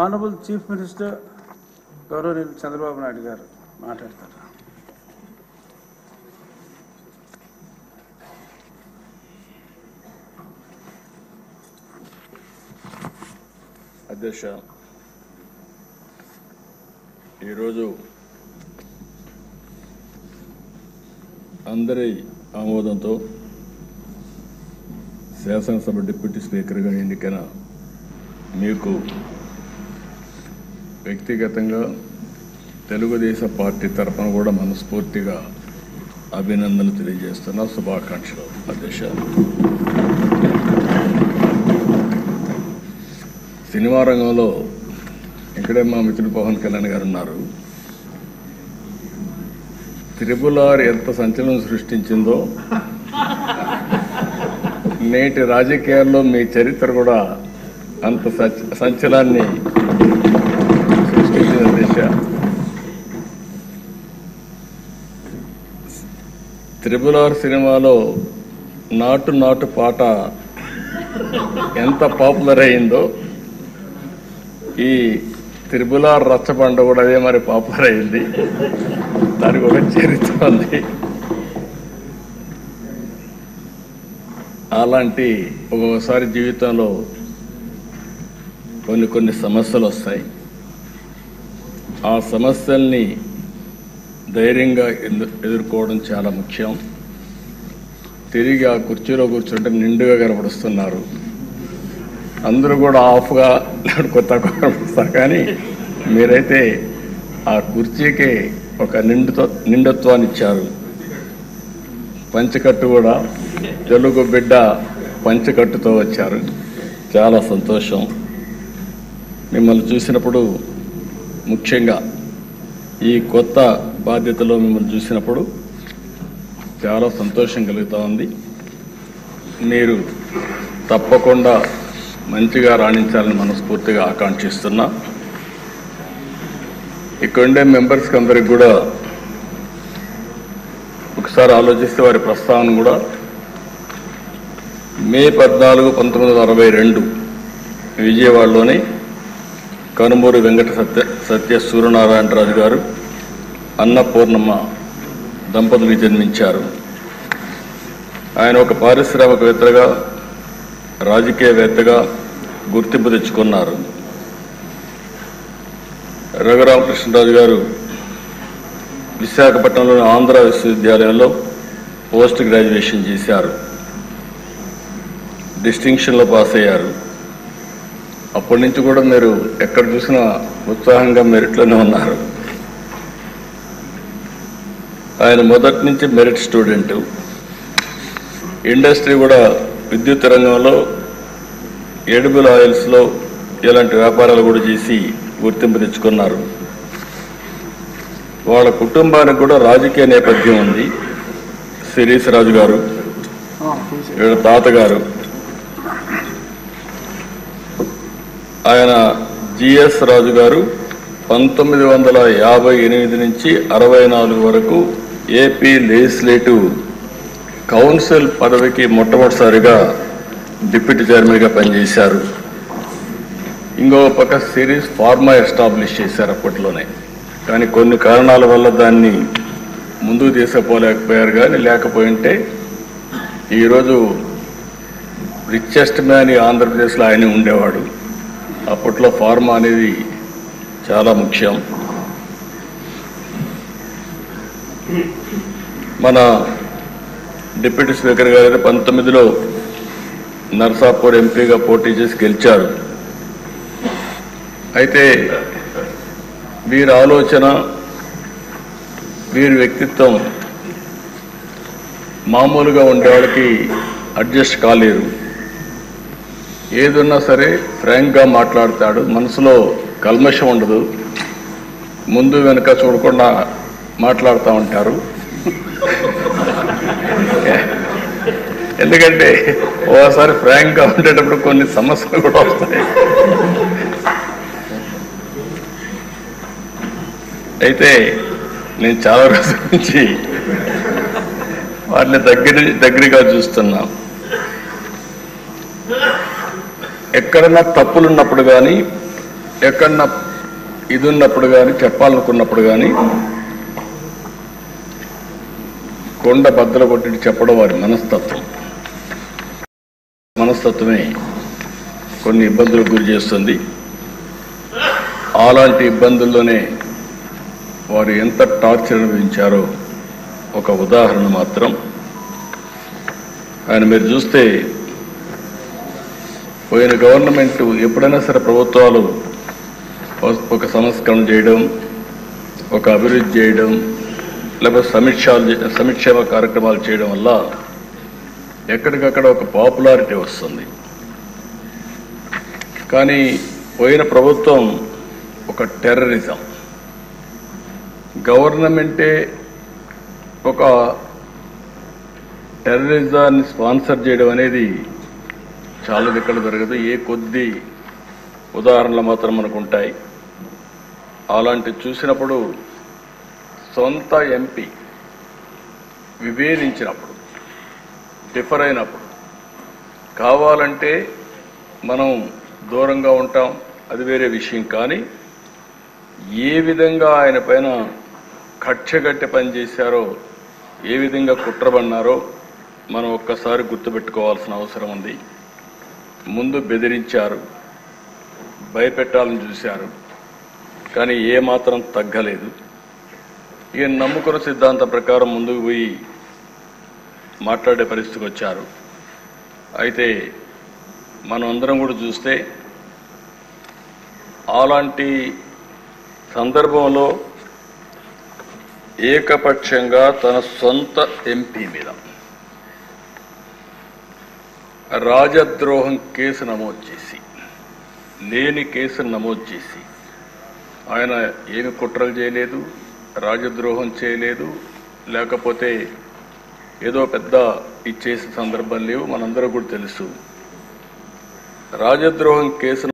Honourable chief minister గౌరవనీయులు చంద్రబాబు నాయుడు గారు మాట్లాడతారు. అధ్యక్ష, ఈరోజు అందరి ఆమోదంతో శాసనసభ డిప్యూటీ స్పీకర్గా ఎన్నికైన మీకు వ్యక్తిగతంగా తెలుగుదేశం పార్టీ తరఫున కూడా మనస్ఫూర్తిగా అభినందనలు తెలియజేస్తున్నా. శుభాకాంక్షలు అధ్యక్ష. సినిమా రంగంలో ఇక్కడే మా మిత్రుడు పవన్ కళ్యాణ్ గారు ఉన్నారు. త్రిపుల్ ఎంత సంచలనం సృష్టించిందో నేటి రాజకీయాల్లో మీ చరిత్ర కూడా అంత సంచలనాన్ని సృష్టించిన దిశ. త్రిపుల్ సినిమాలో నాటు నాటు పాట ఎంత పాపులర్ అయిందో ఈ త్రిపుల్ రచ్చబండ కూడా అదే మరి పాపులర్ అయింది. దానికి ఒక చరిత్ర ఉంది. అలాంటి ఒక్కొక్కసారి జీవితంలో కొన్ని సమస్యలు వస్తాయి. ఆ సమస్యల్ని ధైర్యంగా ఎదుర్కోవడం చాలా ముఖ్యం. తిరిగి ఆ కుర్చీలో కూర్చుంటే నిండుగా కనపడుస్తున్నారు. అందరూ కూడా ఆఫ్గా కొత్త కనపడుస్తారు, కానీ మీరైతే ఆ కుర్చీకి ఒక నిండుత్వాన్ని ఇచ్చారు. పంచకట్టు కూడా తెలుగు బిడ్డ పంచకట్టుతో వచ్చారు. చాలా సంతోషం. మిమ్మల్ని చూసినప్పుడు, ముఖ్యంగా ఈ కొత్త బాధ్యతలో మిమ్మల్ని చూసినప్పుడు చాలా సంతోషం కలుగుతూ ఉంది. మీరు తప్పకుండా మంచిగా రాణించాలని మనస్ఫూర్తిగా ఆకాంక్షిస్తున్నా. ఇక్కడుండే మెంబర్స్కి అందరికి కూడా ఒకసారి ఆలోచిస్తే వారి ప్రస్తావన కూడా మే 14, 1962 విజయవాడలోని కనుమూరు వెంకట సత్య సూర్యనారాయణరాజు గారు, అన్నపూర్ణమ్మ దంపతులు జన్మించారు. ఆయన ఒక పారిశ్రామికవేత్తగా, రాజకీయవేత్తగా గుర్తింపు తెచ్చుకున్నారు. రఘురామకృష్ణరాజు గారు విశాఖపట్నంలోని ఆంధ్ర విశ్వవిద్యాలయంలో పోస్ట్ గ్రాడ్యుయేషన్ చేశారు. డిస్టింక్షన్లో పాస్ అయ్యారు. అప్పటి నుంచి కూడా మీరు ఎక్కడ చూసినా ఉత్సాహంగా మెరిట్లోనే ఉన్నారు. ఆయన మొదటి నుంచి మెరిట్ స్టూడెంటు. ఇండస్ట్రీ కూడా విద్యుత్ రంగంలో, ఎడిబుల్ ఆయిల్స్లో ఇలాంటి వ్యాపారాలు కూడా చేసి గుర్తింపు తెచ్చుకున్నారు. వాళ్ళ కుటుంబానికి కూడా రాజకీయ నేపథ్యం ఉంది. శిరీష్ రాజు గారు, వీళ్ళ తాతగారు, ఆయన జిఎస్ రాజు గారు 1958 నుంచి 64 వరకు ఏపీ లెజిస్లేటివ్ కౌన్సిల్ పదవికి మొట్టమొదటిసారిగా డిప్యూటీ చైర్మన్గా పనిచేశారు. ఇంకో పక్క సిరీస్ ఫార్మా ఎస్టాబ్లిష్ చేశారు అప్పట్లోనే, కానీ కొన్ని కారణాల వల్ల దాన్ని ముందుకు తీసుకుపోలేకపోయారు. కానీ లేకపోయింటే ఈరోజు రిచెస్ట్ మ్యాన్ ఆంధ్రప్రదేశ్లో ఆయనే ఉండేవాడు. అప్పట్లో ఫార్మా అనేది చాలా ముఖ్యం. మన డిప్యూటీ స్పీకర్ గారు 19లో నర్సాపూర్ ఎంపీగా పోటీ చేసి గెలిచారు. అయితే వీరి ఆలోచన, వీరి వ్యక్తిత్వం మామూలుగా ఉండేవాళ్ళకి అడ్జస్ట్ కాలేరు. ఏదున్నా సరే ఫ్రాంక్గా మాట్లాడతాడు. మనసులో కల్మషం ఉండదు. ముందు వెనుక చూడకుండా మాట్లాడుతూ ఉంటారు. ఎందుకంటే ఓసారి ఫ్రాంక్గా ఉండేటప్పుడు కొన్ని సమస్యలు కూడా వస్తాయి. అయితే నేను చాలా రోజుల నుంచి వాటిని దగ్గరగా చూస్తున్నా. ఎక్కడన్నా తప్పులున్నప్పుడు కానీ ఎక్కడన్నా ఇది ఉన్నప్పుడు కానీ చెప్పాలనుకున్నప్పుడు కానీ కొండ బద్దలు కొట్టి చెప్పడం వారి మనస్తత్వమే కొన్ని ఇబ్బందులకు గురి చేస్తుంది. అలాంటి ఇబ్బందుల్లోనే వారు ఎంత టార్చర్ అనుభవించారో ఒక ఉదాహరణ మాత్రం. ఆయన మీరు చూస్తే పోయిన గవర్నమెంట్ ఎప్పుడైనా సరే ప్రభుత్వాలు ఒక సంస్కరణ చేయడం, ఒక అభివృద్ధి చేయడం, లేకపోతే సంక్షేమ కార్యక్రమాలు చేయడం వల్ల ఎక్కడికక్కడ ఒక పాపులారిటీ వస్తుంది. కానీ పోయిన ప్రభుత్వం ఒక టెర్రరిజం, గవర్నమెంటే ఒక టెర్రరిజాన్ని స్పాన్సర్ చేయడం అనేది చాలా ఎక్కడ జరగదు. ఏ కొద్ది ఉదాహరణలు మాత్రం మనకు ఉంటాయి. అలాంటి చూసినప్పుడు సొంత ఎంపీ విభేదించినప్పుడు, డిఫర్ అయినప్పుడు కావాలంటే మనం దూరంగా ఉంటాం, అది వేరే విషయం. కానీ ఏ విధంగా ఆయన పైన కక్షగట్టి పనిచేశారో, ఏ విధంగా కుట్రబన్నారో మనం ఒక్కసారి గుర్తుపెట్టుకోవాల్సిన అవసరం ఉంది. ముందు బెదిరించారు, భయపెట్టాలని చూశారు, కానీ ఏమాత్రం తగ్గలేదు. ఈయన నమ్ముకున్న సిద్ధాంతం ప్రకారం ముందుకు పోయి మాట్లాడే పరిస్థితికి వచ్చారు. అయితే మనం అందరం కూడా చూస్తే అలాంటి సందర్భంలో ఏకపక్షంగా తన సొంత ఎంపీ మీద రాజద్రోహం కేసు నమోదు చేసి, లేని కేసును నమోదు చేసి, ఆయన ఏమి కుట్రలు చేయలేదు, రాజద్రోహం చేయలేదు, లేకపోతే ఏదో పెద్ద ఇచ్చేసిన సందర్భం లేవు. మనందరూ కూడా తెలుసు. రాజద్రోహం కేసు